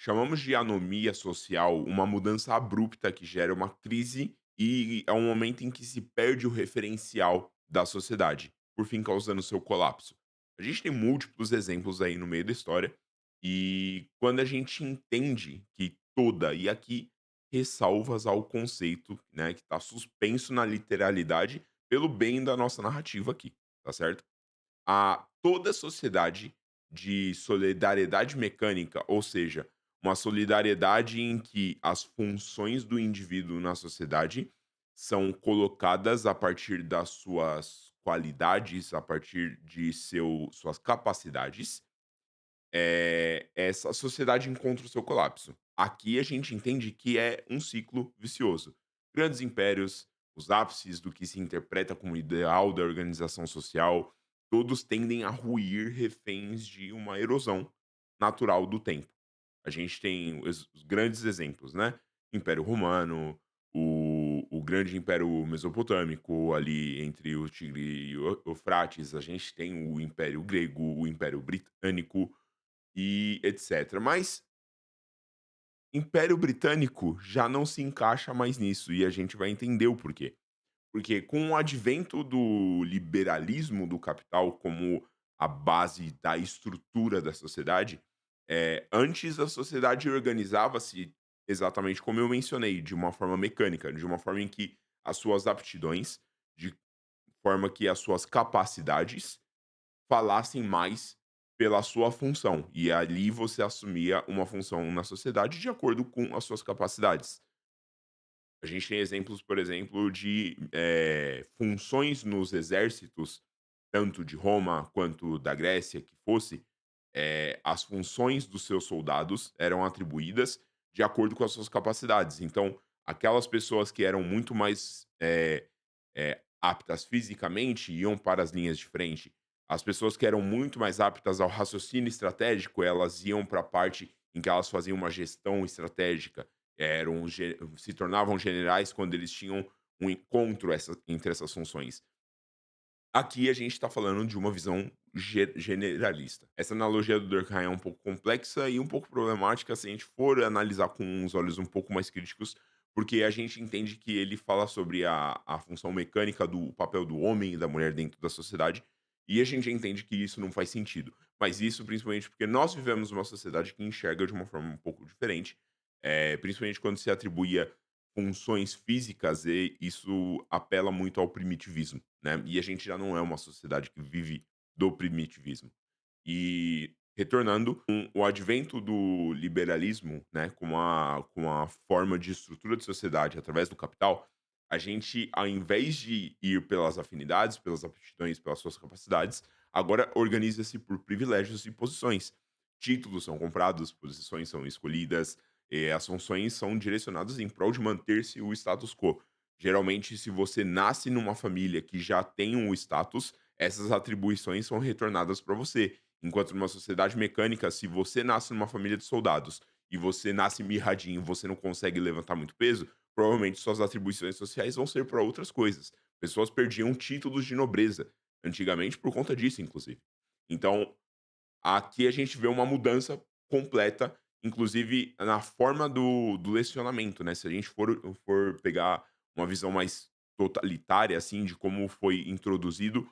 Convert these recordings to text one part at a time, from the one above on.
Chamamos de anomia social uma mudança abrupta que gera uma crise e é um momento em que se perde o referencial da sociedade, por fim causando seu colapso. A gente tem múltiplos exemplos aí no meio da história e quando a gente entende que toda, e aqui ressalvas ao conceito, né, que está suspenso na literalidade pelo bem da nossa narrativa aqui, tá certo? A toda sociedade de solidariedade mecânica, ou seja, uma solidariedade em que as funções do indivíduo na sociedade são colocadas a partir das suas qualidades, a partir de suas capacidades, essa sociedade encontra o seu colapso. Aqui a gente entende que é um ciclo vicioso. Grandes impérios, os ápices do que se interpreta como ideal da organização social, todos tendem a ruir reféns de uma erosão natural do tempo. A gente tem os grandes exemplos, né? Império Romano, o grande Império Mesopotâmico, ali entre o Tigre e o Eufrates, a gente tem o Império Grego, o Império Britânico, e etcétera. Mas Império Britânico já não se encaixa mais nisso, e a gente vai entender o porquê. Porque com o advento do liberalismo do capital como a base da estrutura da sociedade, antes a sociedade organizava-se exatamente como eu mencionei, de uma forma mecânica, de uma forma em que as suas aptidões, de forma que as suas capacidades falassem mais pela sua função, e ali você assumia uma função na sociedade de acordo com as suas capacidades. A gente tem exemplos, por exemplo, de, funções nos exércitos, tanto de Roma quanto da Grécia, que fosse, as funções dos seus soldados eram atribuídas de acordo com as suas capacidades. Então, aquelas pessoas que eram muito mais, aptas fisicamente iam para as linhas de frente. As pessoas que eram muito mais aptas ao raciocínio estratégico, elas iam para a parte em que elas faziam uma gestão estratégica, se tornavam generais quando eles tinham um encontro entre essas funções. Aqui a gente está falando de uma visão generalista. Essa analogia do Durkheim é um pouco complexa e um pouco problemática se a gente for analisar com uns olhos um pouco mais críticos, porque a gente entende que ele fala sobre a função mecânica do papel do homem e da mulher dentro da sociedade, e a gente entende que isso não faz sentido. Mas isso principalmente porque nós vivemos uma sociedade que enxerga de uma forma um pouco diferente, principalmente quando se atribuía funções físicas, e isso apela muito ao primitivismo, né, e a gente já não é uma sociedade que vive do primitivismo. E retornando, com o advento do liberalismo, né, com a forma de estrutura de sociedade através do capital, a gente, ao invés de ir pelas afinidades, pelas aptidões, pelas suas capacidades, agora organiza-se por privilégios e posições. Títulos são comprados, posições são escolhidas, as funções são direcionadas em prol de manter-se o status quo. Geralmente, se você nasce numa família que já tem um status, essas atribuições são retornadas para você. Enquanto numa sociedade mecânica, se você nasce numa família de soldados e você nasce mirradinho, você não consegue levantar muito peso, provavelmente suas atribuições sociais vão ser para outras coisas. Pessoas perdiam títulos de nobreza antigamente por conta disso, inclusive. Então, aqui a gente vê uma mudança completa, inclusive na forma do lecionamento, né, se a gente for pegar uma visão mais totalitária, assim, de como foi introduzido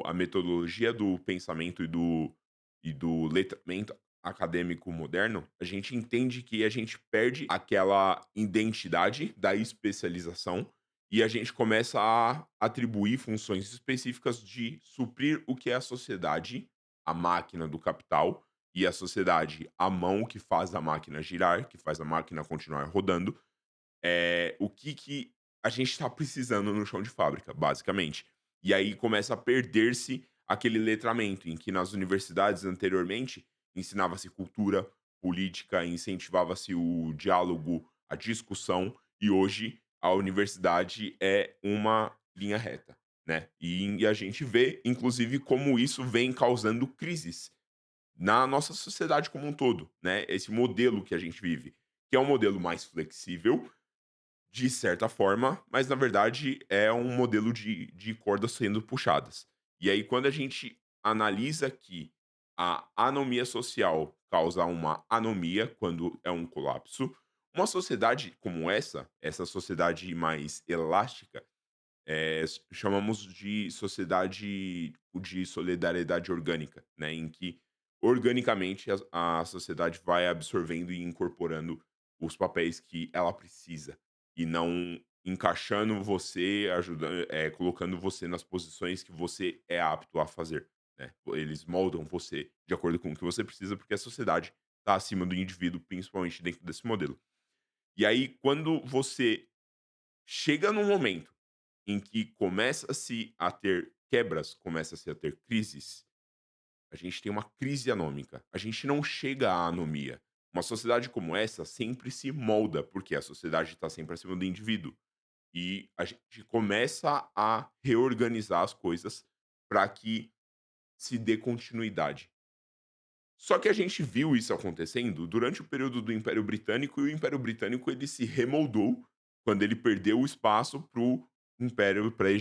a metodologia do pensamento e do letramento acadêmico moderno, a gente entende que a gente perde aquela identidade da especialização e a gente começa a atribuir funções específicas de suprir o que é a sociedade, a máquina do capital, e a sociedade, a mão que faz a máquina girar, que faz a máquina continuar rodando, o que a gente está precisando no chão de fábrica, basicamente. E aí começa a perder-se aquele letramento, em que nas universidades anteriormente ensinava-se cultura, política, incentivava-se o diálogo, a discussão, e hoje a universidade é uma linha reta, né? E a gente vê, inclusive, como isso vem causando crises na nossa sociedade como um todo, né? Esse modelo que a gente vive, que é um modelo mais flexível, de certa forma, mas na verdade é um modelo de cordas sendo puxadas. E aí quando a gente analisa que A anomia social causa uma anomia quando é um colapso. Uma sociedade como essa sociedade mais elástica, chamamos de sociedade de solidariedade orgânica, né, em que organicamente a sociedade vai absorvendo e incorporando os papéis que ela precisa, e não encaixando você, ajudando, colocando você nas posições que você é apto a fazer, né. Eles moldam você de acordo com o que você precisa, porque a sociedade está acima do indivíduo, principalmente dentro desse modelo. E aí, quando você chega num momento em que começa-se a ter quebras, começa-se a ter crises, a gente tem uma crise anômica. A gente não chega à anomia. Uma sociedade como essa sempre se molda, porque a sociedade está sempre acima do indivíduo. E a gente começa a reorganizar as coisas para que se dê continuidade. Só que a gente viu isso acontecendo durante o período do Império Britânico, e o Império Britânico ele se remoldou quando ele perdeu o espaço para o império, para a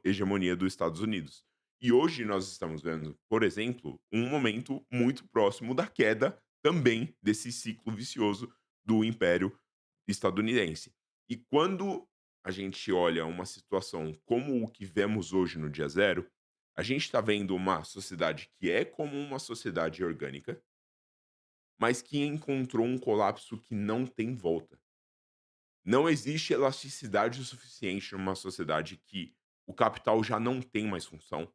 hegemonia dos Estados Unidos. E hoje nós estamos vendo, por exemplo, um momento muito próximo da queda também desse ciclo vicioso do Império estadunidense. E quando a gente olha uma situação como o que vemos hoje no dia zero, a gente está vendo uma sociedade que é como uma sociedade orgânica, mas que encontrou um colapso que não tem volta. Não existe elasticidade o suficiente numa sociedade que o capital já não tem mais função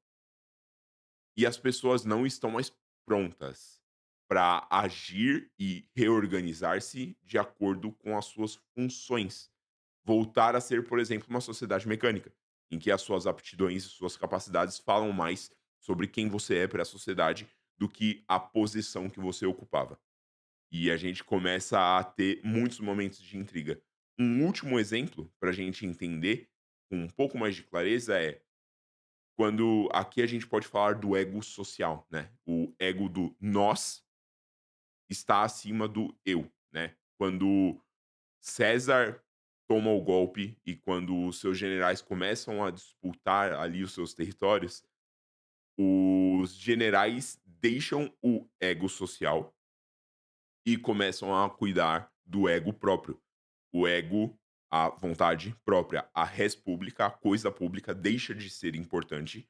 e as pessoas não estão mais prontas para agir e reorganizar-se de acordo com as suas funções. Voltar a ser, por exemplo, uma sociedade mecânica, em que as suas aptidões e suas capacidades falam mais sobre quem você é para a sociedade do que a posição que você ocupava. E a gente começa a ter muitos momentos de intriga. Um último exemplo para a gente entender com um pouco mais de clareza é quando aqui a gente pode falar do ego social, né? O ego do nós está acima do eu, né? Quando César toma o golpe e quando os seus generais começam a disputar ali os seus territórios, os generais deixam o ego social e começam a cuidar do ego próprio. O ego, a vontade própria, a res pública, a coisa pública deixa de ser importante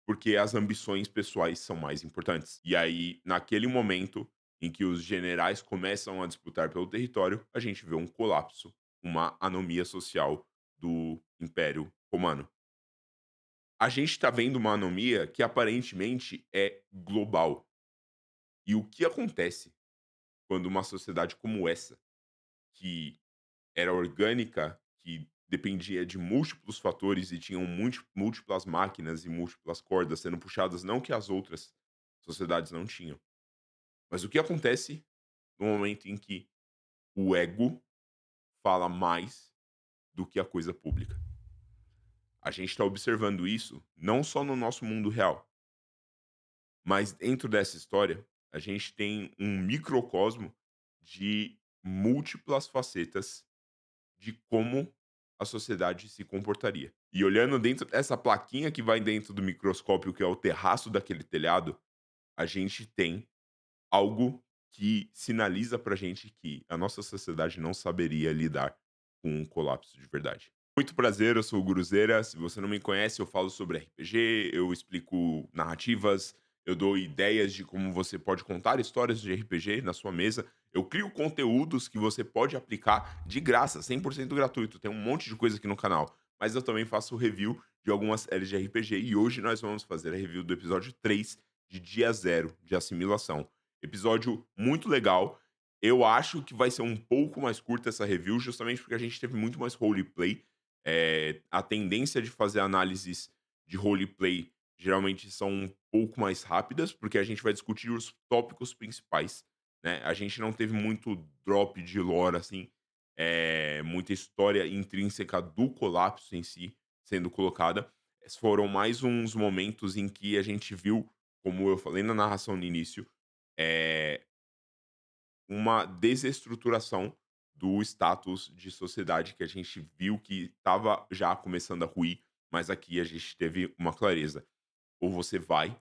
porque as ambições pessoais são mais importantes. E aí, naquele momento em que os generais começam a disputar pelo território, a gente vê um colapso, uma anomia social do Império Romano. A gente está vendo uma anomia que aparentemente é global. E o que acontece quando uma sociedade como essa, que era orgânica, que dependia de múltiplos fatores e tinham múltiplas máquinas e múltiplas cordas sendo puxadas, não que as outras sociedades não tinham. Mas o que acontece no momento em que o ego fala mais do que a coisa pública? A gente está observando isso não só no nosso mundo real, mas dentro dessa história, a gente tem um microcosmo de múltiplas facetas de como a sociedade se comportaria. E olhando dentro dessa plaquinha que vai dentro do microscópio, que é o terraço daquele telhado, a gente tem algo que sinaliza pra gente que a nossa sociedade não saberia lidar com um colapso de verdade. Muito prazer, eu sou o Guruzeira. Se você não me conhece, eu falo sobre RPG, eu explico narrativas, eu dou ideias de como você pode contar histórias de RPG na sua mesa. Eu crio conteúdos que você pode aplicar de graça, 100% gratuito. Tem um monte de coisa aqui no canal. Mas eu também faço review de algumas séries de RPG e hoje nós vamos fazer a review do episódio 3 de Dia Zero de Assimilação. Episódio muito legal. Eu acho que vai ser um pouco mais curta essa review, justamente porque a gente teve muito mais roleplay. A tendência de fazer análises de roleplay geralmente são um pouco mais rápidas, porque a gente vai discutir os tópicos principais, né? A gente não teve muito drop de lore, assim, muita história intrínseca do colapso em si sendo colocada. Foram mais uns momentos em que a gente viu, como eu falei na narração no início, eh, uma desestruturação do status de sociedade que a gente viu que estava já começando a ruir, mas aqui a gente teve uma clareza. Ou você vai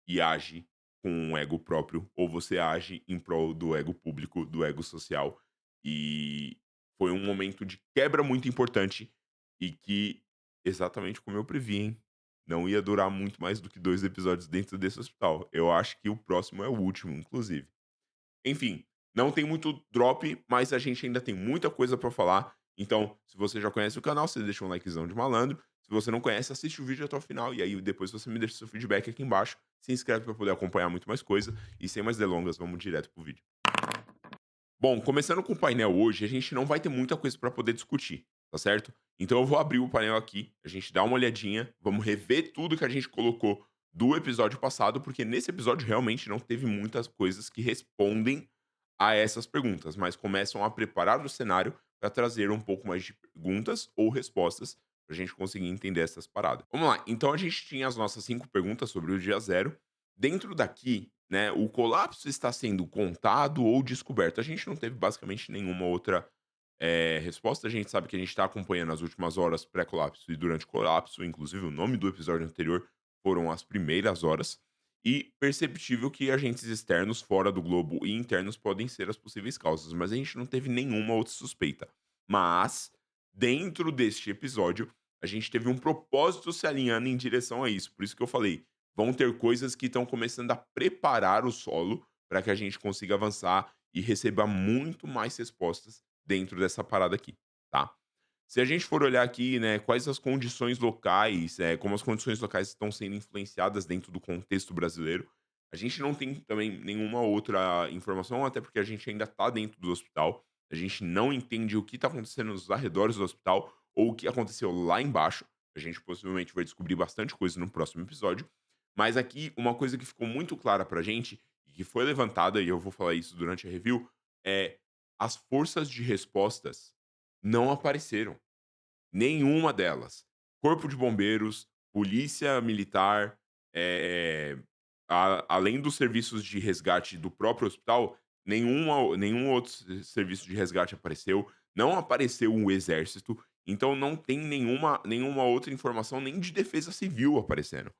e age, com um ego próprio ou você age em prol do ego público, do ego social. E foi um momento de quebra muito importante e que, exatamente como eu previ, hein, não ia durar muito mais do que 2 episódios dentro desse hospital. Eu acho que o próximo é o último, inclusive. Enfim, não tem muito drop, mas a gente ainda tem muita coisa pra falar. Então, se você já conhece o canal, você deixa um likezão de malandro. Se você não conhece, assiste o vídeo até o final e aí depois você me deixa seu feedback aqui embaixo. Se inscreve pra poder acompanhar muito mais coisa. E sem mais delongas, vamos direto pro vídeo. Bom, começando com o painel hoje, a gente não vai ter muita coisa para poder discutir, tá certo? Então eu vou abrir o painel aqui, a gente dá uma olhadinha, vamos rever tudo que a gente colocou do episódio passado, porque nesse episódio realmente não teve muitas coisas que respondem a essas perguntas, mas começam a preparar o cenário para trazer um pouco mais de perguntas ou respostas para a gente conseguir entender essas paradas. Vamos lá, então a gente tinha as nossas 5 perguntas sobre o dia zero. Dentro daqui, né, o colapso está sendo contado ou descoberto. A gente não teve basicamente nenhuma outra resposta. A gente sabe que a gente está acompanhando as últimas horas pré-colapso e durante o colapso. Inclusive, o nome do episódio anterior foram as primeiras horas. E perceptível que agentes externos fora do globo e internos podem ser as possíveis causas, mas a gente não teve nenhuma outra suspeita. Mas, dentro deste episódio, a gente teve um propósito se alinhando em direção a isso. Por isso que eu falei, vão ter coisas que estão começando a preparar o solo para que a gente consiga avançar e receba muito mais respostas dentro dessa parada aqui, tá? Se a gente for olhar aqui, né, quais as condições locais, como as condições locais estão sendo influenciadas dentro do contexto brasileiro, a gente não tem também nenhuma outra informação, até porque a gente ainda está dentro do hospital, a gente não entende o que está acontecendo nos arredores do hospital ou o que aconteceu lá embaixo. A gente possivelmente vai descobrir bastante coisa no próximo episódio. Mas aqui, uma coisa que ficou muito clara pra gente, e que foi levantada, e eu vou falar isso durante a review, é as forças de respostas não apareceram. Nenhuma delas. Corpo de bombeiros, polícia militar, eh, além dos serviços de resgate do próprio hospital, nenhum outro serviço de resgate apareceu, não apareceu o exército, então não tem nenhuma outra informação nem de defesa civil aparecendo.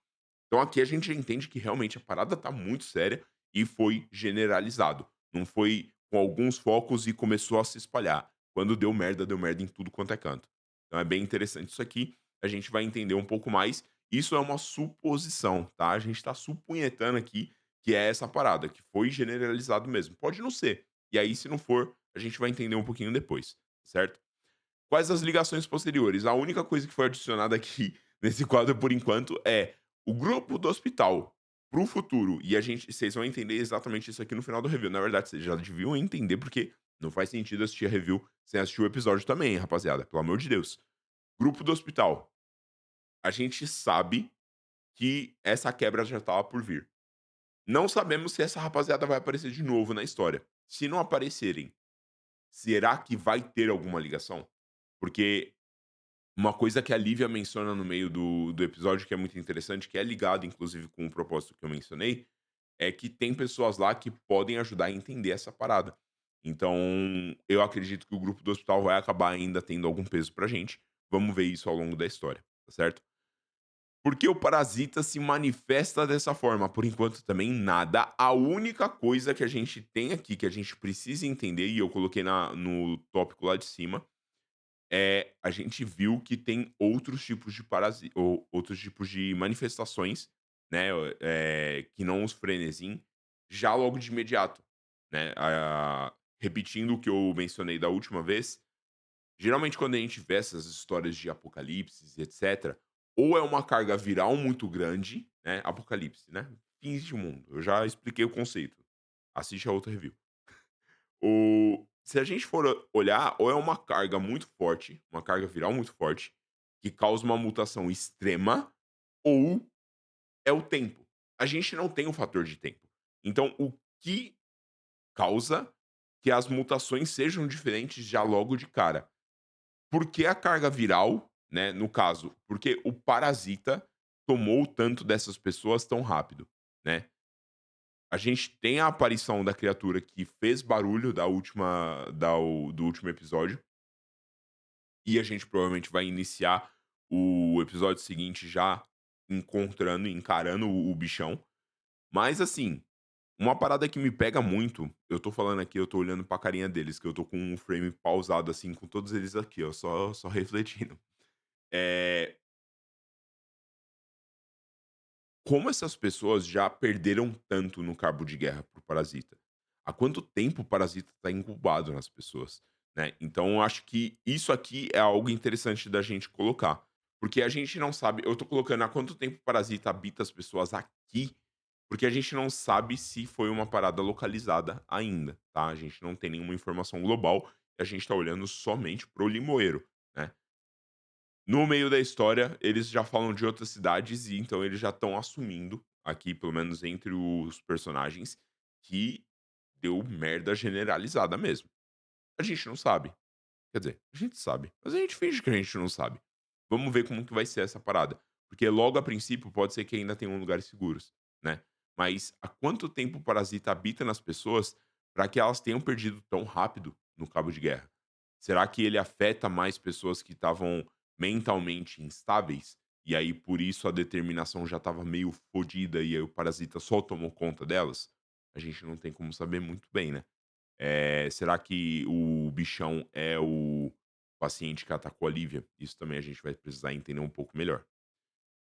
Então aqui a gente já entende que realmente a parada tá muito séria e foi generalizado. Não foi com alguns focos e começou a se espalhar. Quando deu merda em tudo quanto é canto. Então é bem interessante isso aqui. A gente vai entender um pouco mais. Isso é uma suposição, tá? A gente tá supunhetando aqui que é essa parada, que foi generalizado mesmo. Pode não ser. E aí, se não for, a gente vai entender um pouquinho depois, certo? Quais as ligações posteriores? A única coisa que foi adicionada aqui nesse quadro por enquanto é o grupo do hospital para o futuro. E a gente, vocês vão entender exatamente isso aqui no final do review. Na verdade, vocês já deviam entender, porque não faz sentido assistir a review sem assistir o episódio também, rapaziada. Pelo amor de Deus. Grupo do hospital. A gente sabe que essa quebra já estava por vir. Não sabemos se essa rapaziada vai aparecer de novo na história. Se não aparecerem, será que vai ter alguma ligação? Porque uma coisa que a Lívia menciona no meio do episódio, que é muito interessante, que é ligado inclusive com o propósito que eu mencionei, é que tem pessoas lá que podem ajudar a entender essa parada. Então, eu acredito que o grupo do hospital vai acabar ainda tendo algum peso pra gente. Vamos ver isso ao longo da história, tá certo? Por que o parasita se manifesta dessa forma? Por enquanto também nada. A única coisa que a gente tem aqui, que a gente precisa entender, e eu coloquei no tópico lá de cima, a gente viu que tem outros tipos de ou outros tipos de manifestações, né, que não os frenesim, já logo de imediato, né. Repetindo o que eu mencionei da última vez, geralmente quando a gente vê essas histórias de apocalipses e etcétera, ou é uma carga viral muito grande, né, apocalipse, né, fins de mundo, eu já expliquei o conceito, assiste a outra review. Se a gente for olhar, ou é uma carga muito forte, uma carga viral muito forte, que causa uma mutação extrema, ou é o tempo. A gente não tem o fator de tempo. Então, o que causa que as mutações sejam diferentes já logo de cara? Por que a carga viral, né, no caso, porque o parasita tomou tanto dessas pessoas tão rápido, né? A gente tem a aparição da criatura que fez barulho do último episódio, e a gente provavelmente vai iniciar o episódio seguinte já encontrando, encarando o bichão. Mas assim, Uma parada que me pega muito, eu tô falando aqui, eu tô olhando pra carinha deles, que eu tô com um frame pausado, assim, com todos eles aqui, ó, só refletindo. Eh, como essas pessoas já perderam tanto no cabo de guerra pro Parasita? Há quanto tempo o Parasita tá incubado nas pessoas, né? Então eu acho que isso aqui é algo interessante da gente colocar, porque a gente não sabe, eu tô colocando há quanto tempo o Parasita habita as pessoas aqui, porque a gente não sabe se foi uma parada localizada ainda, tá? A gente não tem nenhuma informação global, a gente tá olhando somente pro Limoeiro, né? No meio da história, eles já falam de outras cidades e então eles já estão assumindo, aqui pelo menos entre os personagens, que deu merda generalizada mesmo. A gente não sabe. Quer dizer, a gente sabe, mas a gente finge que a gente não sabe. Vamos ver como que vai ser essa parada, porque logo a princípio pode ser que ainda tenham lugares seguros, né. Mas há quanto tempo o parasita habita nas pessoas para que elas tenham perdido tão rápido no cabo de guerra? Será que ele afeta mais pessoas que estavam mentalmente instáveis, e aí por isso a determinação já estava meio fodida e aí o parasita só tomou conta delas? A gente não tem como saber muito bem, né. Será que o bichão é o paciente que atacou a Lívia? Isso também a gente vai precisar entender um pouco melhor.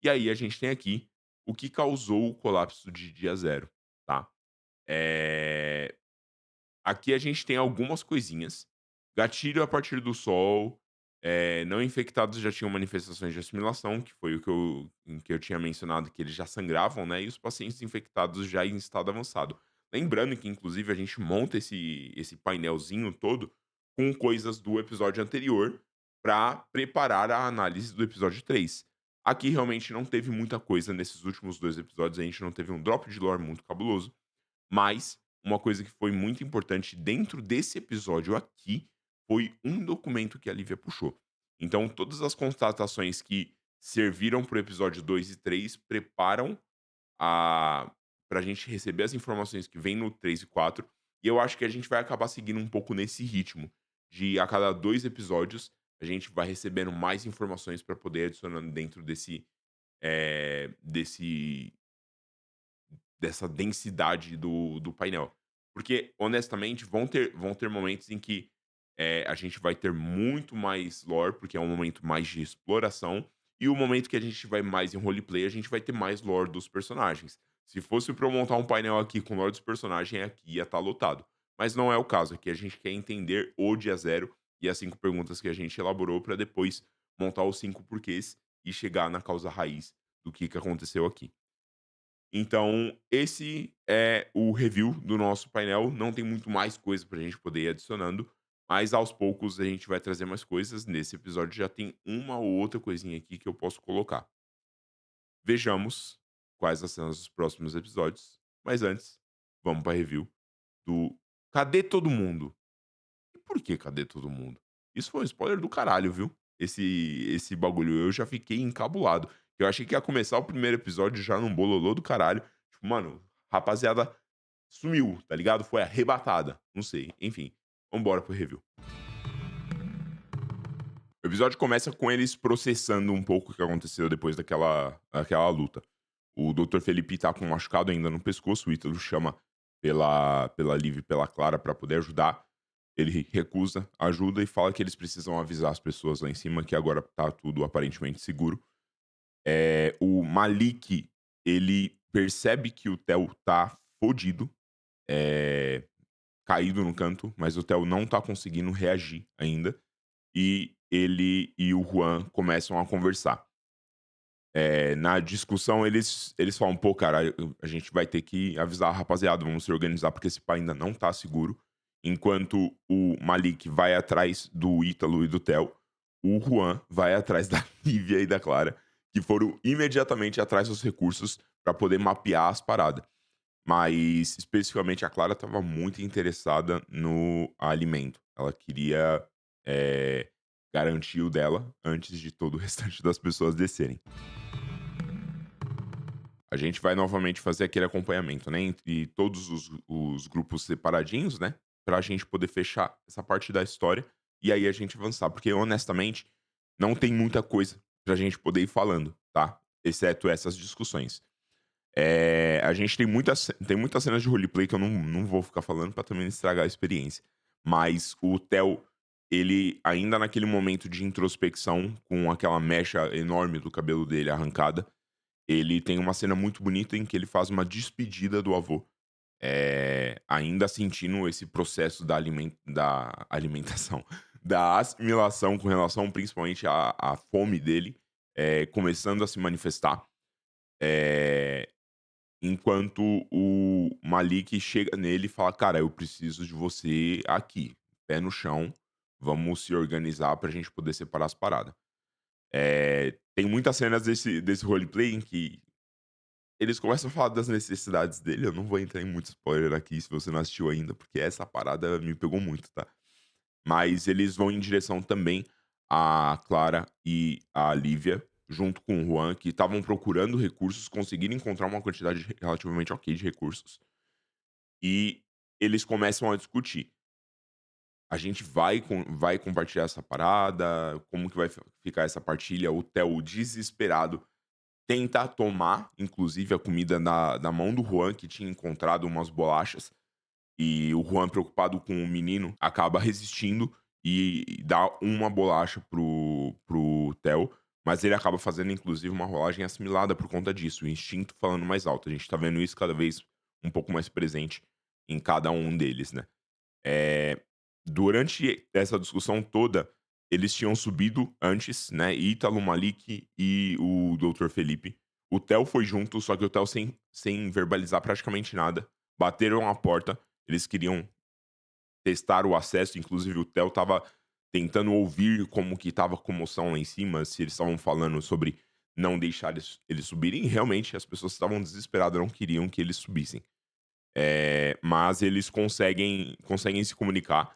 E aí a gente tem aqui o que causou o colapso de dia zero, tá? Eh, Aqui a gente tem algumas coisinhas. Gatilho a partir do sol, não infectados já tinham manifestações de assimilação, que foi o que eu tinha mencionado, que eles já sangravam, né, e os pacientes infectados já em estado avançado. Lembrando que inclusive a gente monta esse painelzinho todo com coisas do episódio anterior para preparar a análise do episódio 3. Aqui realmente não teve muita coisa nesses últimos 2 episódios, a gente não teve um drop de lore muito cabuloso, mas uma coisa que foi muito importante dentro desse episódio aqui, foi um documento que a Lívia puxou. Então todas as constatações que serviram para o episódio 2 e 3 preparam a pra gente receber as informações que vem no 3 e 4, e eu acho que a gente vai acabar seguindo um pouco nesse ritmo, de a cada 2 episódios, a gente vai recebendo mais informações para poder adicionando dentro desse dessa densidade do painel. Porque, honestamente, vão ter momentos em que, a gente vai ter muito mais lore, porque é um momento mais de exploração, e o momento que a gente vai mais em roleplay, a gente vai ter mais lore dos personagens. Se fosse pra eu montar um painel aqui com lore dos personagens, aqui ia estar lotado. Mas não é o caso, aqui a gente quer entender o dia zero e as 5 perguntas que a gente elaborou para depois montar os 5 porquês e chegar na causa raiz do que aconteceu aqui. Então, esse é o review do nosso painel. Não tem muito mais coisa pra gente poder ir adicionando, mas aos poucos a gente vai trazer mais coisas. Nesse episódio já tem uma ou outra coisinha aqui que eu posso colocar. Vejamos quais serão os próximos episódios, mas antes, vamos pra review do Cadê Todo Mundo? E por que Cadê Todo Mundo? Isso foi um spoiler do caralho, viu? Esse bagulho, eu já fiquei encabulado. Eu achei que ia começar o primeiro episódio já num bololô do caralho. Tipo, mano, rapaziada sumiu, tá ligado? Foi arrebatada. Não sei. Enfim, vambora pro review. O episódio começa com eles processando um pouco o que aconteceu depois daquela luta. O Dr. Felipe tá com um machucado ainda no pescoço, o Ítalo chama pela Liv e pela Clara pra poder ajudar. Ele recusa ajuda e fala que eles precisam avisar as pessoas lá em cima que agora tá tudo aparentemente seguro. O Malik, ele percebe que o Theo tá fodido, eh, caído no canto, mas o Theo não tá conseguindo reagir ainda. E ele e o Juan começam a conversar. Na discussão, eles falam: "Pô, cara, a gente vai ter que avisar a rapaziada, vamos se organizar, porque esse pai ainda não tá seguro". Enquanto o Malik vai atrás do Ítalo e do Theo, o Juan vai atrás da Lívia e da Clara, que foram imediatamente atrás dos recursos para poder mapear as paradas. Mas, especificamente, a Clara estava muito interessada no alimento. Ela queria, eh, garantir o dela antes de todo o restante das pessoas descerem. A gente vai novamente fazer aquele acompanhamento, né, entre todos os grupos separadinhos, né, pra gente poder fechar essa parte da história, e aí a gente avançar, porque honestamente, não tem muita coisa pra gente poder ir falando, tá, exceto essas discussões. A gente tem muitas cenas de roleplay que eu não vou ficar falando pra também não estragar a experiência. Mas o Theo, ele ainda naquele momento de introspecção, com aquela mecha enorme do cabelo dele arrancada, ele tem uma cena muito bonita em que ele faz uma despedida do avô, ainda sentindo esse processo da alimentação, da assimilação com relação principalmente à fome dele, começando a se manifestar. Eh Enquanto o Malik chega nele e fala: "Cara, eu preciso de você aqui, pé no chão, vamos se organizar pra gente poder separar as paradas". Tem muitas cenas desse roleplay em que eles começam a falar das necessidades dele, eu não vou entrar em muito spoiler aqui se você não assistiu ainda, porque essa parada me pegou muito, tá. Mas eles vão em direção também a Clara e a Lívia, junto com o Juan, que estavam procurando recursos, conseguiram encontrar uma quantidade relativamente ok de recursos, e eles começam a discutir. A gente vai compartilhar essa parada, como que vai ficar essa partilha? O Theo, desesperado, tenta tomar, inclusive, a comida da mão do Juan, que tinha encontrado umas bolachas, e o Juan, preocupado com o menino, acaba resistindo e dá uma bolacha pro Theo, mas ele acaba fazendo, inclusive, uma rolagem assimilada por conta disso, o instinto falando mais alto. A gente tá vendo isso cada vez um pouco mais presente em cada um deles, né. Eh, Durante essa discussão toda, eles tinham subido antes, né, Ítalo, Malik e o Doutor Felipe. O Theo foi junto, só que o Theo sem verbalizar praticamente nada. Bateram a porta, eles queriam testar o acesso, inclusive o Theo estava tentando ouvir como que estava a comoção lá em cima, se eles estavam falando sobre não deixar eles subirem, e realmente as pessoas estavam desesperadas, não queriam que eles subissem. Mas eles conseguem se comunicar,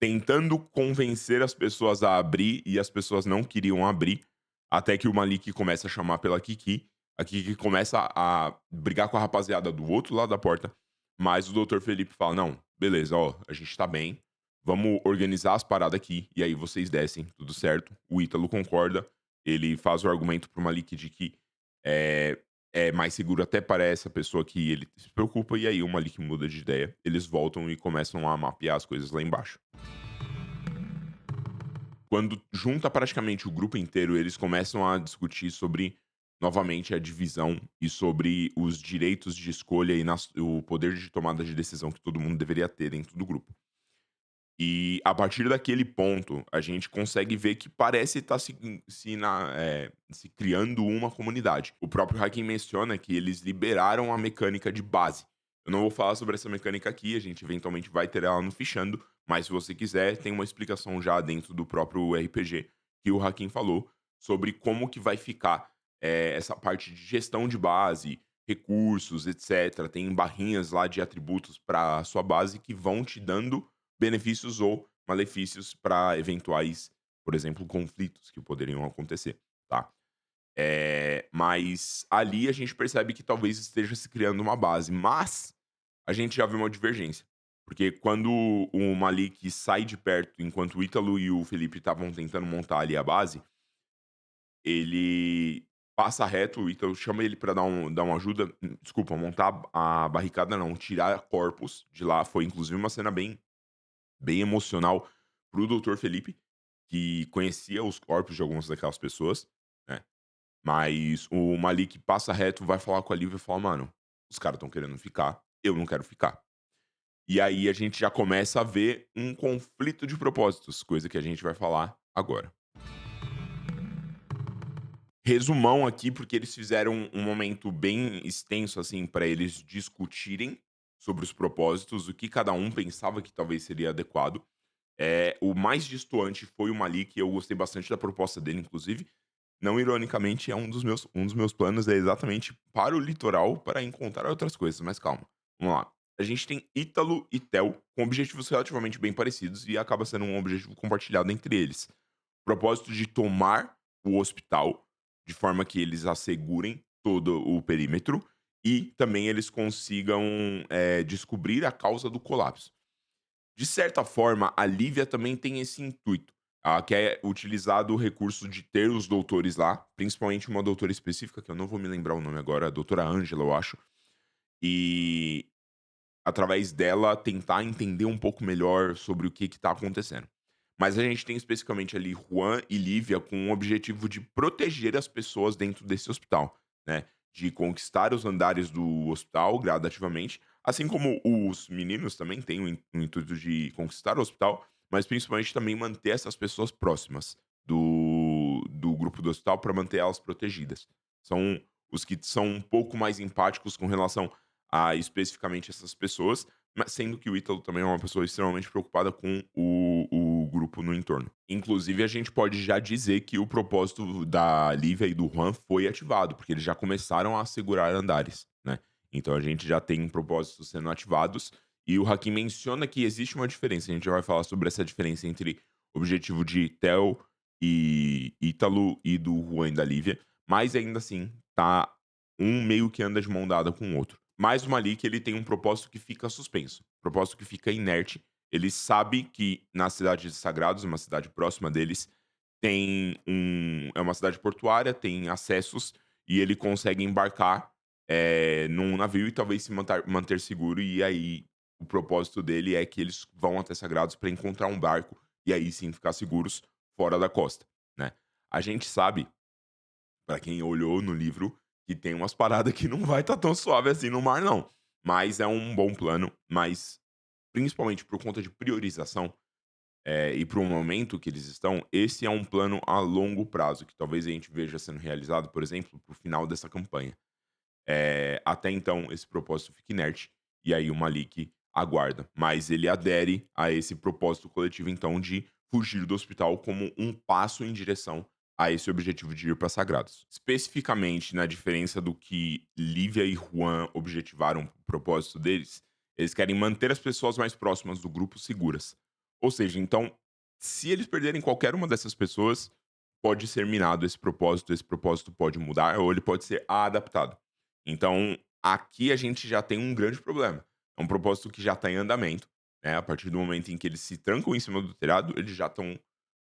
tentando convencer as pessoas a abrir, e as pessoas não queriam abrir, até que o Malik começa a chamar pela Kiki. A Kiki começa a brigar com a rapaziada do outro lado da porta, mas o Doutor Felipe fala: "Não, beleza, ó, a gente tá bem, vamos organizar as paradas aqui, e aí vocês descem, tudo certo". O Ítalo concorda, ele faz o argumento pro Malik de que é, é mais seguro até para essa pessoa que ele se preocupa, e aí o Malik muda de ideia. Eles voltam e começam a mapear as coisas lá embaixo. Quando junta praticamente o grupo inteiro, eles começam a discutir sobre, novamente, a divisão e sobre os direitos de escolha e o poder de tomada de decisão que todo mundo deveria ter dentro do grupo. E a partir daquele ponto, a gente consegue ver que parece estar se criando uma comunidade. O próprio Hakim menciona que eles liberaram a mecânica de base. Eu não vou falar sobre essa mecânica aqui, a gente eventualmente vai ter ela no fichando, mas se você quiser, tem uma explicação já dentro do próprio RPG que o Hakim falou sobre como que vai ficar essa parte de gestão de base, recursos, etc. Tem barrinhas lá de atributos para a sua base que vão te dando benefícios ou malefícios para eventuais, por exemplo, conflitos que poderiam acontecer, tá? Mas ali a gente percebe que talvez esteja se criando uma base, mas a gente já viu uma divergência. Porque quando o Malik sai de perto, enquanto o Ítalo e o Felipe estavam tentando montar ali a base, ele passa reto, o Ítalo chama ele pra dar uma ajuda, desculpa, montar a barricada não, tirar corpos de lá. Foi inclusive uma cena bem emocional pro Doutor Felipe, que conhecia os corpos de algumas daquelas pessoas, né. Mas o Malik passa reto, vai falar com a Lívia e fala: "Mano, os caras estão querendo ficar, eu não quero ficar". E aí a gente já começa a ver um conflito de propósitos, coisa que a gente vai falar agora. Resumão aqui, porque eles fizeram um momento bem extenso, assim, pra eles discutirem sobre os propósitos, o que cada um pensava que talvez seria adequado. O mais destoante foi o Malik, eu gostei bastante da proposta dele, inclusive. Não ironicamente, é um dos meus planos é exatamente para o litoral, para encontrar outras coisas, mas calma, vamos lá. A gente tem Ítalo e Theo, com objetivos relativamente bem parecidos, e acaba sendo um objetivo compartilhado entre eles. O propósito de tomar o hospital, de forma que eles assegurem todo o perímetro, e também eles consigam, descobrir a causa do colapso. De certa forma, a Lívia também tem esse intuito. Que é utilizado o recurso de ter os doutores lá, principalmente uma doutora específica, que eu não vou me lembrar o nome agora, a doutora Ângela, eu acho. E através dela tentar entender um pouco melhor sobre o que está acontecendo. Mas a gente tem especificamente ali Juan e Lívia com o objetivo de proteger as pessoas dentro desse hospital, né? De conquistar os andares do hospital gradativamente, assim como os meninos também têm o intuito de conquistar o hospital, mas principalmente também manter essas pessoas próximas do grupo do hospital para manter elas protegidas. São os que são um pouco mais empáticos com relação a especificamente essas pessoas, mas sendo que o Ítalo também é uma pessoa extremamente preocupada com o grupo no entorno. Inclusive, a gente pode já dizer que o propósito da Lívia e do Juan foi ativado, porque eles já começaram a assegurar andares, né? Então a gente já tem propósitos sendo ativados, e o Hakim menciona que existe uma diferença. A gente já vai falar sobre essa diferença entre o objetivo de Theo e Ítalo e do Juan e da Lívia, mas ainda assim, tá um meio que anda de mão dada com o outro. Mais uma ali que ele tem um propósito que fica suspenso, propósito que fica inerte. Ele sabe que na cidade de Sagrados, uma cidade próxima deles, é uma cidade portuária, tem acessos e ele consegue embarcar, num navio e talvez se manter seguro. E aí o propósito dele é que eles vão até Sagrados para encontrar um barco e aí sim ficar seguros fora da costa, né. A gente sabe, pra quem olhou no livro, que tem umas paradas que não vai estar tão suave assim no mar não. Mas é um bom plano, mas principalmente por conta de priorização, e para o momento que eles estão, esse é um plano a longo prazo, que talvez a gente veja sendo realizado, por exemplo, para o final dessa campanha. Até então, esse propósito fica inerte, e aí o Malik aguarda. Mas ele adere a esse propósito coletivo, então, de fugir do hospital como um passo em direção a esse objetivo de ir para Sagrados. Especificamente na diferença do que Lívia e Juan objetivaram o propósito deles, eles querem manter as pessoas mais próximas do grupo seguras. Ou seja, então, se eles perderem qualquer uma dessas pessoas, pode ser minado esse propósito pode mudar ou ele pode ser adaptado. Então, aqui a gente já tem um grande problema. É um propósito que já está em andamento, né? A partir do momento em que eles se trancam em cima do telhado, eles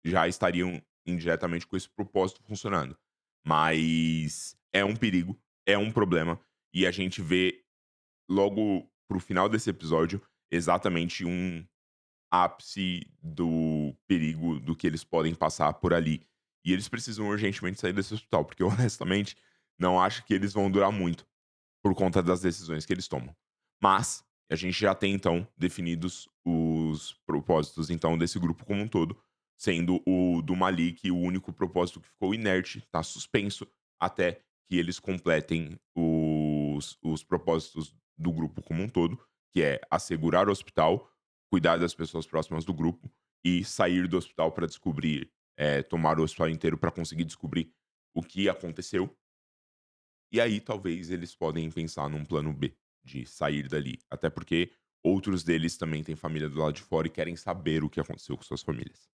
já estariam indiretamente com esse propósito funcionando. Mas é um perigo, é um problema, e a gente vê logo pro final desse episódio exatamente um ápice do perigo do que eles podem passar por ali. E eles precisam urgentemente sair desse hospital, porque honestamente não acho que eles vão durar muito por conta das decisões que eles tomam. Mas a gente já tem então definidos os propósitos então desse grupo como um todo, sendo o do Malik o único propósito que ficou inerte, está suspenso até que eles completem os propósitos do grupo como um todo, que é assegurar o hospital, cuidar das pessoas próximas do grupo e sair do hospital para descobrir, tomar o hospital inteiro para conseguir descobrir o que aconteceu e aí talvez eles podem pensar num plano B, de sair dali. Até porque outros deles também têm família do lado de fora e querem saber o que aconteceu com suas famílias.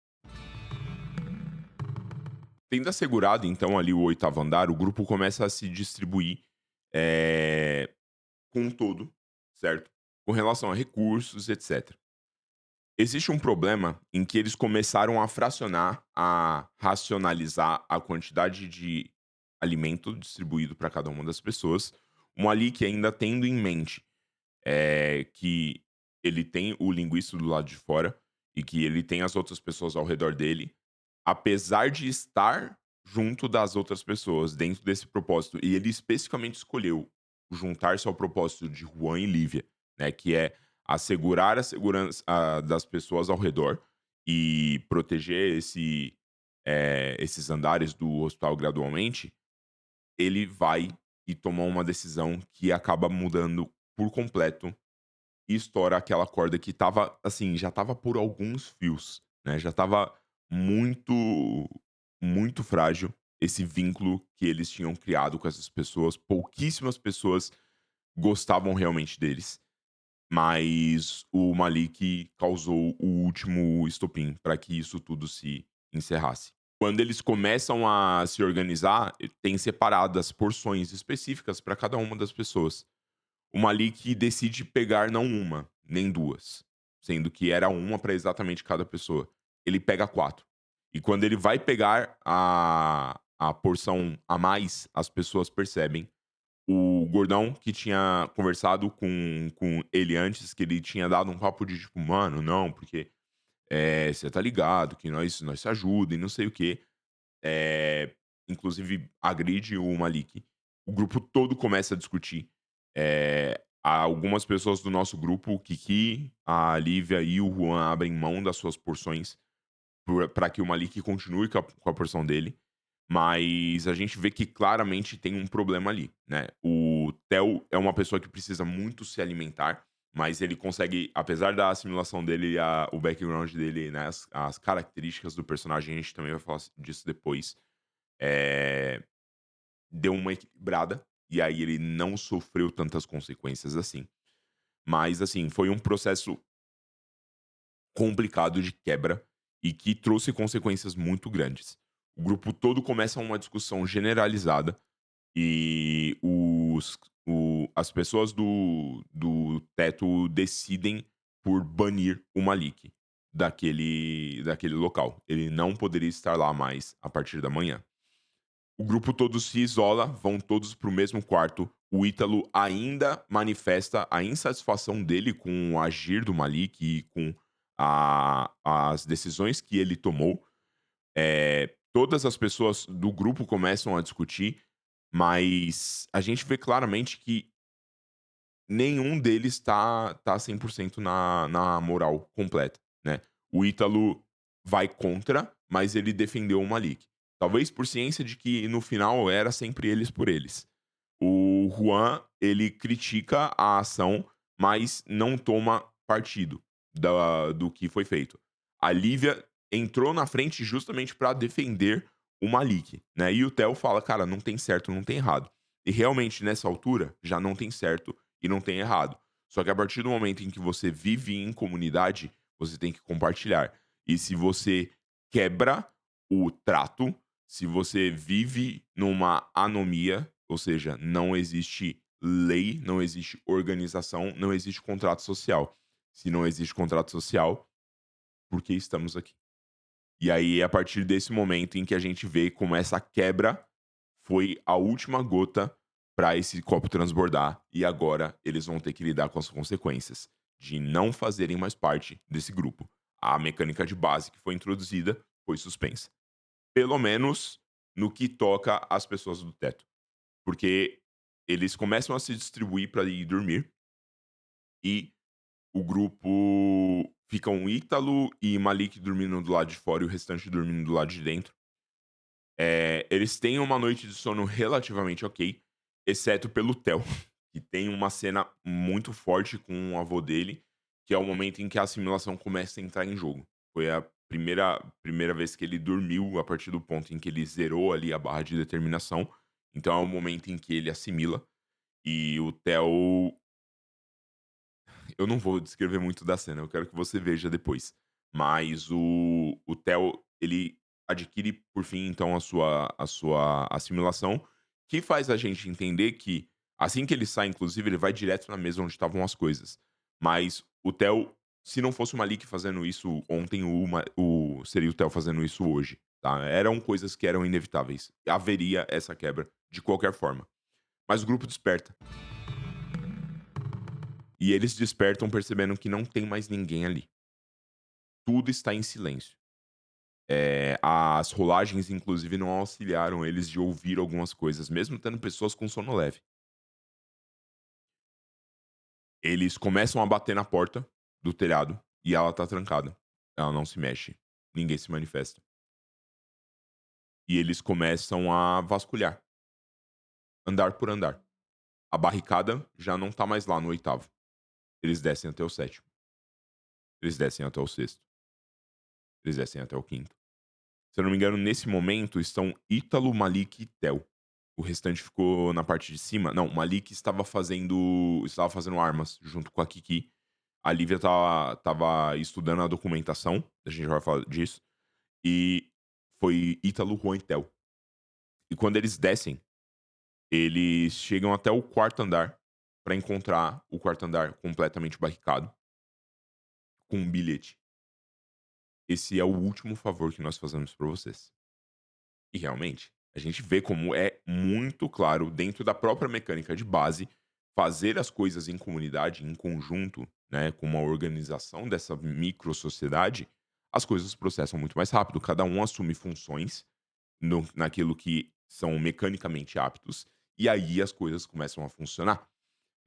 Tendo assegurado então ali o oitavo andar, o grupo começa a se distribuir, com um todo, certo? Com relação a recursos, etc. Existe um problema em que eles começaram a fracionar, a racionalizar a quantidade de alimento distribuído para cada uma das pessoas. O Malik ainda tendo em mente que ele tem o linguiça do lado de fora e que ele tem as outras pessoas ao redor dele, apesar de estar junto das outras pessoas dentro desse propósito, e ele especificamente escolheu juntar-se ao propósito de Juan e Lívia, né, que é assegurar a segurança das pessoas ao redor e proteger esses andares do hospital gradualmente. Ele vai e toma uma decisão que acaba mudando por completo e estoura aquela corda que estava, assim, já estava por alguns fios, né, já estava muito, muito frágil esse vínculo que eles tinham criado com essas pessoas. Pouquíssimas pessoas gostavam realmente deles, mas o Malik causou o último estopim para que isso tudo se encerrasse. Quando eles começam a se organizar, tem separadas porções específicas para cada uma das pessoas. O Malik decide pegar não uma, nem duas, sendo que era uma para exatamente cada pessoa. Ele pega 4. E quando ele vai pegar a porção a mais, as pessoas percebem. O gordão que tinha conversado com ele antes, que ele tinha dado um papo de tipo: "Mano, não, porque, você tá ligado que nós se ajuda e não sei o quê". Inclusive agride o Malik. O grupo todo começa a discutir. Algumas pessoas do nosso grupo, o Kiki, a Lívia e o Juan abrem mão das suas porções para que o Malik continue com a porção dele, mas a gente vê que claramente tem um problema ali, né. O Theo é uma pessoa que precisa muito se alimentar, mas ele consegue, apesar da assimilação dele, o background dele, né, as características do personagem, a gente também vai falar disso depois, eh, deu uma equilibrada, e aí ele não sofreu tantas consequências assim. Mas, assim, foi um processo complicado de quebra e que trouxe consequências muito grandes. O grupo todo começa uma discussão generalizada e as pessoas do teto decidem por banir o Malik daquele local. Ele não poderia estar lá mais a partir da manhã. O grupo todo se isola, vão todos para o mesmo quarto. O Ítalo ainda manifesta a insatisfação dele com o agir do Malik e com as decisões que ele tomou. Todas as pessoas do grupo começam a discutir, mas a gente vê claramente que nenhum deles tá 100% na moral completa, né. O Ítalo vai contra, mas ele defendeu o Malik. Talvez por ciência de que no final era sempre eles por eles. O Juan, ele critica a ação, mas não toma partido do que foi feito. A Lívia entrou na frente justamente para defender o Malik, né, e o Theo fala: "Cara, não tem certo, não tem errado". E realmente nessa altura já não tem certo e não tem errado. Só que a partir do momento em que você vive em comunidade, você tem que compartilhar. E se você quebra o trato, se você vive numa anomia, ou seja, não existe lei, não existe organização, não existe contrato social. Se não existe contrato social, por que estamos aqui? E aí, é a partir desse momento em que a gente vê como essa quebra foi a última gota para esse copo transbordar e agora eles vão ter que lidar com as consequências de não fazerem mais parte desse grupo. A mecânica de base que foi introduzida foi suspensa. Pelo menos no que toca às pessoas do teto, porque eles começam a se distribuir para ir dormir e o grupo ficam Ítalo e Malik dormindo do lado de fora e o restante dormindo do lado de dentro. Eles têm uma noite de sono relativamente ok, exceto pelo Theo, que tem uma cena muito forte com o avô dele, que é o momento em que a assimilação começa a entrar em jogo. Foi a primeira vez que ele dormiu a partir do ponto em que ele zerou ali a barra de determinação. Então é o momento em que ele assimila. E o Theo, eu não vou descrever muito da cena, eu quero que você veja depois. Mas o Theo, ele adquire, por fim, então, a sua assimilação, que faz a gente entender que, assim que ele sai, inclusive, ele vai direto na mesa onde estavam as coisas. Mas o Theo, se não fosse o Malik fazendo isso ontem, seria o Theo fazendo isso hoje, tá? Eram coisas que eram inevitáveis. Haveria essa quebra de qualquer forma. Mas o grupo desperta. E eles despertam percebendo que não tem mais ninguém ali. Tudo está em silêncio. As rolagens, inclusive, não auxiliaram eles de ouvir algumas coisas, mesmo tendo pessoas com sono leve. Eles começam a bater na porta do telhado e ela tá trancada. Ela não se mexe. Ninguém se manifesta. E eles começam a vasculhar, andar por andar. A barricada já não tá mais lá no oitavo. Eles descem até o sétimo. Eles descem até o sexto. Eles descem até o quinto. Se eu não me engano, nesse momento estão Ítalo, Malik e Theo. O restante ficou na parte de cima. Não, o Malik estava fazendo armas junto com a Kiki. A Lívia estava estudando a documentação, a gente vai falar disso. E foi Ítalo, Juan e Theo. E quando eles descem, eles chegam até o quarto andar para encontrar o quarto andar completamente barricado com um bilhete. esse é o último favor que nós fazemos pra vocês". E realmente, a gente vê como é muito claro dentro da própria mecânica de base, fazer as coisas em comunidade, em conjunto, né, com uma organização dessa micro sociedade, as coisas processam muito mais rápido, cada um assume funções naquilo que são mecanicamente aptos, e aí as coisas começam a funcionar.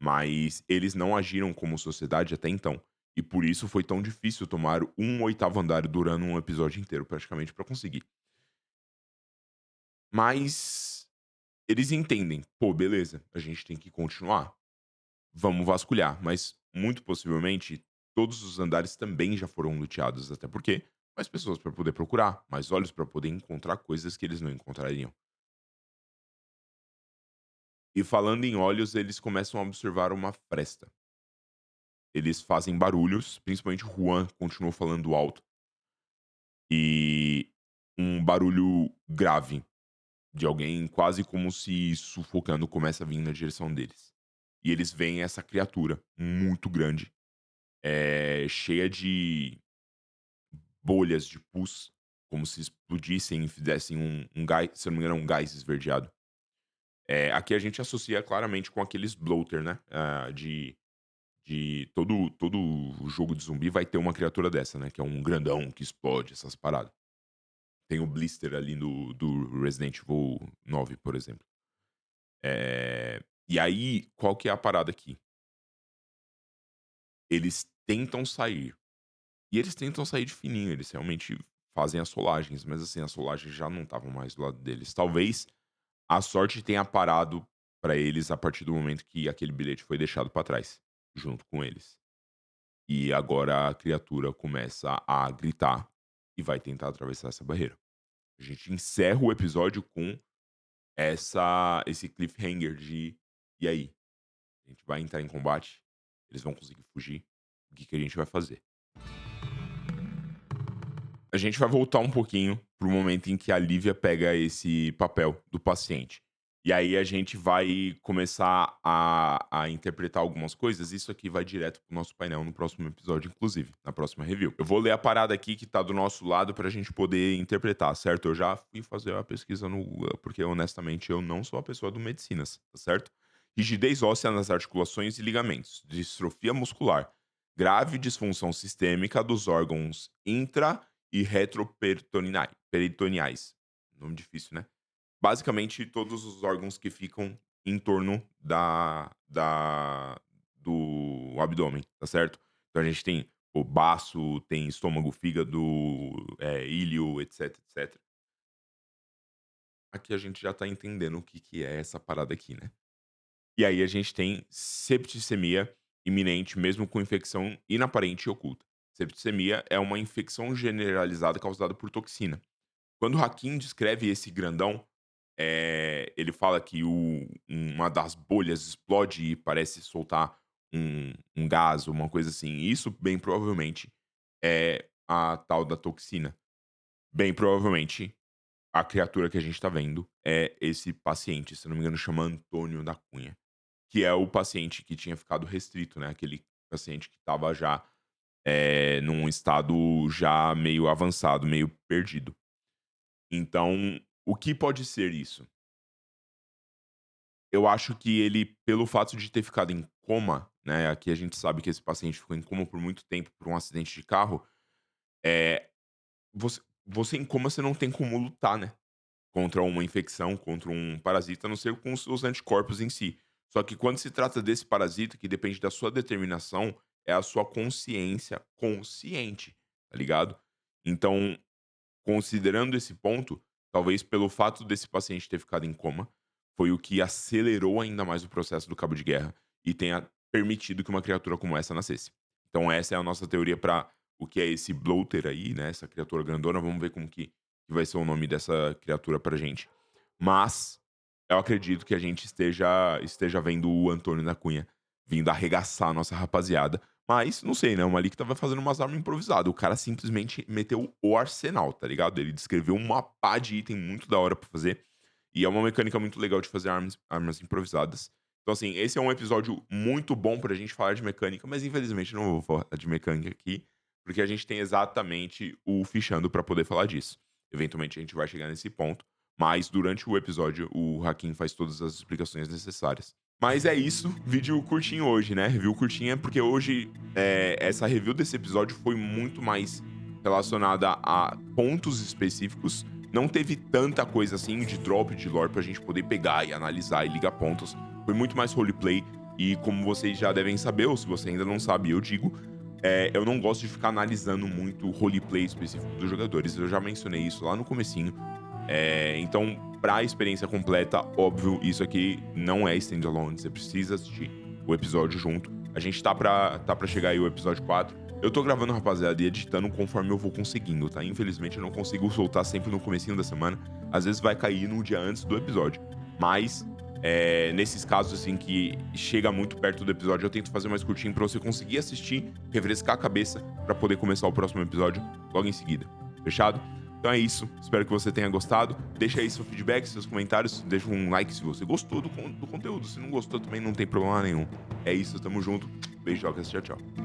Mas eles não agiram como sociedade até então. E por isso foi tão difícil tomar um oitavo andar durando um episódio inteiro, praticamente, pra conseguir. Mas eles entendem: "Pô, beleza, a gente tem que continuar, vamos vasculhar", mas muito possivelmente todos os andares também já foram luteados, até porque mais pessoas para poder procurar, mais olhos para poder encontrar coisas que eles não encontrariam. E falando em olhos, eles começam a observar uma fresta. Eles fazem barulhos, principalmente o Juan continuou falando alto, e um barulho grave de alguém quase como se sufocando começa a vir na direção deles. E eles veem essa criatura muito grande, cheia de bolhas de pus, como se explodissem e fizessem um gás, se eu não me engano, é um gás esverdeado. Aqui a gente associa claramente com aqueles bloater, né, de todo jogo de zumbi vai ter uma criatura dessa, né, que é um grandão que explode, essas paradas. Tem o Blister ali do Resident Evil 9, por exemplo. E aí, qual que é a parada aqui? Eles tentam sair. E eles tentam sair de fininho, eles realmente fazem as solagens, mas assim, as solagens já não estavam mais do lado deles. Talvez a sorte tenha parado pra eles a partir do momento que aquele bilhete foi deixado pra trás, junto com eles. E agora a criatura começa a gritar e vai tentar atravessar essa barreira. A gente encerra o episódio com esse cliffhanger de: "E aí? A gente vai entrar em combate? Eles vão conseguir fugir? O que que a gente vai fazer?". A gente vai voltar um pouquinho pro momento em que a Lívia pega esse papel do paciente. E aí a gente vai começar a interpretar algumas coisas. Isso aqui vai direto pro nosso painel no próximo episódio, inclusive, na próxima review. Eu vou ler a parada aqui que tá do nosso lado pra gente poder interpretar, certo? Eu já fui fazer a pesquisa no Google, porque honestamente eu não sou a pessoa do medicinas, tá certo? Rigidez óssea nas articulações e ligamentos, distrofia muscular, grave disfunção sistêmica dos órgãos intra e retroperitoneais. Nome difícil, né? Basicamente, todos os órgãos que ficam em torno do abdômen, tá certo? Então a gente tem o baço, tem estômago, fígado, íleo, etc, etc. Aqui a gente já tá entendendo o que que é essa parada aqui, né? E aí a gente tem septicemia iminente, mesmo com infecção inaparente e oculta. Septicemia é uma infecção generalizada causada por toxina. Quando o Hakim descreve esse grandão, ele fala que uma das bolhas explode e parece soltar um gás, uma coisa assim. Isso, bem provavelmente, é a tal da toxina. Bem provavelmente, a criatura que a gente tá vendo é esse paciente, se eu não me engano, chama Antônio da Cunha, que é o paciente que tinha ficado restrito, né? Aquele paciente que estava já num estado já meio avançado, meio perdido. Então, o que pode ser isso? Eu acho que ele, pelo fato de ter ficado em coma, né, aqui a gente sabe que esse paciente ficou em coma por muito tempo por um acidente de carro, eh, você em coma você não tem como lutar, né, contra uma infecção, contra um parasita, a não ser com os seus anticorpos em si. Só que quando se trata desse parasita, que depende da sua determinação, é a sua consciência consciente, tá ligado? Então, considerando esse ponto, talvez pelo fato desse paciente ter ficado em coma, foi o que acelerou ainda mais o processo do cabo de guerra e tenha permitido que uma criatura como essa nascesse. Então essa é a nossa teoria para o que é esse bloater aí, né, essa criatura grandona, vamos ver como que vai ser o nome dessa criatura pra gente. Mas eu acredito que a gente esteja vendo o Antônio da Cunha vindo arregaçar a nossa rapaziada, mas não sei, né, o Malik estava fazendo umas armas improvisadas, o cara simplesmente meteu o arsenal, tá ligado? Ele descreveu uma pá de item muito da hora pra fazer, e é uma mecânica muito legal de fazer armas improvisadas. Então assim, esse é um episódio muito bom pra gente falar de mecânica, mas infelizmente não vou falar de mecânica aqui, porque a gente tem exatamente o Fichando pra poder falar disso. Eventualmente a gente vai chegar nesse ponto, mas durante o episódio o Hakim faz todas as explicações necessárias. Mas é isso, vídeo curtinho hoje, né? Review curtinha, porque hoje essa review desse episódio foi muito mais relacionada a pontos específicos. Não teve tanta coisa assim de drop de lore pra gente poder pegar e analisar e ligar pontos. Foi muito mais roleplay. E como vocês já devem saber, ou se você ainda não sabe, eu digo, eu não gosto de ficar analisando muito o roleplay específico dos jogadores. Eu já mencionei isso lá no comecinho. Então, pra experiência completa, óbvio, isso aqui não é standalone. Você precisa assistir o episódio junto. A gente tá pra chegar aí o episódio 4. Eu tô gravando, rapaziada, e editando conforme eu vou conseguindo, tá? Infelizmente, eu não consigo soltar sempre no comecinho da semana. Às vezes vai cair no dia antes do episódio. Mas, nesses casos, assim, que chega muito perto do episódio, eu tento fazer mais curtinho pra você conseguir assistir, refrescar a cabeça, pra poder começar o próximo episódio logo em seguida. Fechado? Então é isso, espero que você tenha gostado. Deixa aí seu feedback, seus comentários, deixa um like se você gostou do conteúdo. Se não gostou também não tem problema nenhum. É isso, tamo junto. Beijocas, tchau, tchau.